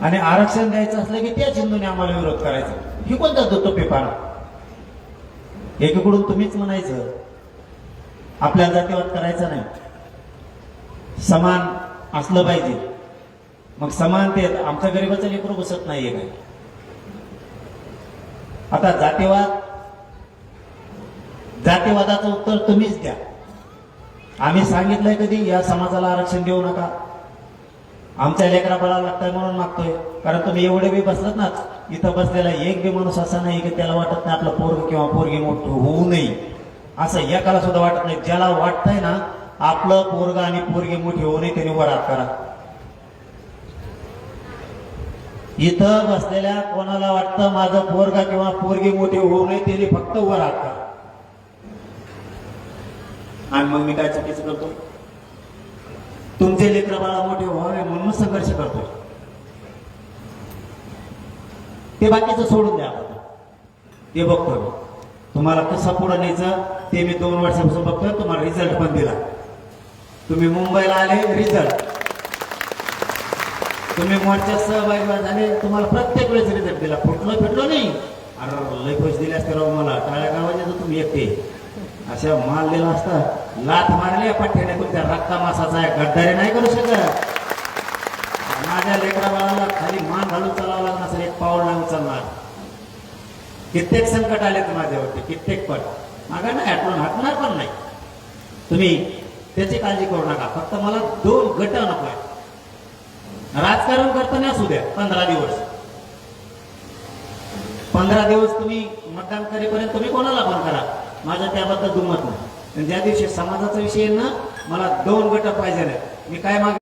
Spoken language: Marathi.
आणि आरक्षण द्यायचं असलं की त्या चिंतून आम्हाला विरोध करायचा. ही कोणता देतो पेपाना? एकीकडून तुम्हीच म्हणायचं आपल्या जातीवाद करायचा नाही, समान असलं पाहिजे. मग समानतेत आमच्या गरीबाचं लेकरू बसत नाहीये काय? आता जातीवादाचं उत्तर तुम्हीच द्या. आम्ही सांगितलंय कधी या समाजाला आरक्षण देऊ नका? आमच्या लेकरा बाळाला लागतंय म्हणून मागतोय. कारण तुम्ही एवढे बी बसलात ना, इथं बसलेला एक बी माणूस असा नाही की त्याला वाटत नाही आपलं पोरग किंवा पोरगी मोठं होऊ नये, असं एकाला सुद्धा वाटत नाही. ज्याला वाटतंय ना आपलं पोरग आणि पोरगी मोठी होऊ नये त्याने वर हात करा. इथं बसलेल्या कोणाला वाटतं माझं पोरगा किंवा पोरगी मोठी होऊ नये त्याने फक्त वर हात करा. आणि मग मी काय चुकीचं करतो? तुमचे लेकर बाळा मोठे व्हावे म्हणून संघर्ष करतोय. ते बाकीचं सोडून द्या. ते बघतोय तुम्हाला कसं पुढे न्यायचं ते मी 2 वर्षापासून बघतोय. तुम्हाला रिझल्ट पण दिला. तुम्ही मुंबईला आले, रिझल्ट. तुम्ही मोर्चात सहभागी झाले, तुम्हाला प्रत्येक वेळेस रिझल्ट दिला. फिटलो नाही. अरे लय पैसे दिले असते राव मला. टाळ्या गावाचे तुम्ही एकटे अशा माल दिला असता. लाथ मारली पठ्ठ्याने तुमच्या रक्ता मासाचा आहे. गद्दारी नाही करू शकत. माझ्या लेकरा बाळाला खाली मान घालून चालावं लागणार असेल, एक पाऊल नाही उचलणार. कित्येक संकट आले तर माझ्यावरती, कित्येक पट मागा नाही हटणार पण नाही. तुम्ही त्याची काळजी करू नका. फक्त मला 2 गट नको आहे. राजकारण करताना असू द्या 15 दिवस. 15 दिवस तुम्ही मतदान करेपर्यंत तुम्ही कोणाला पण करा, माझं त्याबद्दल दुमत नाही. ज्या दिवशी समाजाचा विषय ना, मला 2 गट पाहिजे. मी काय माग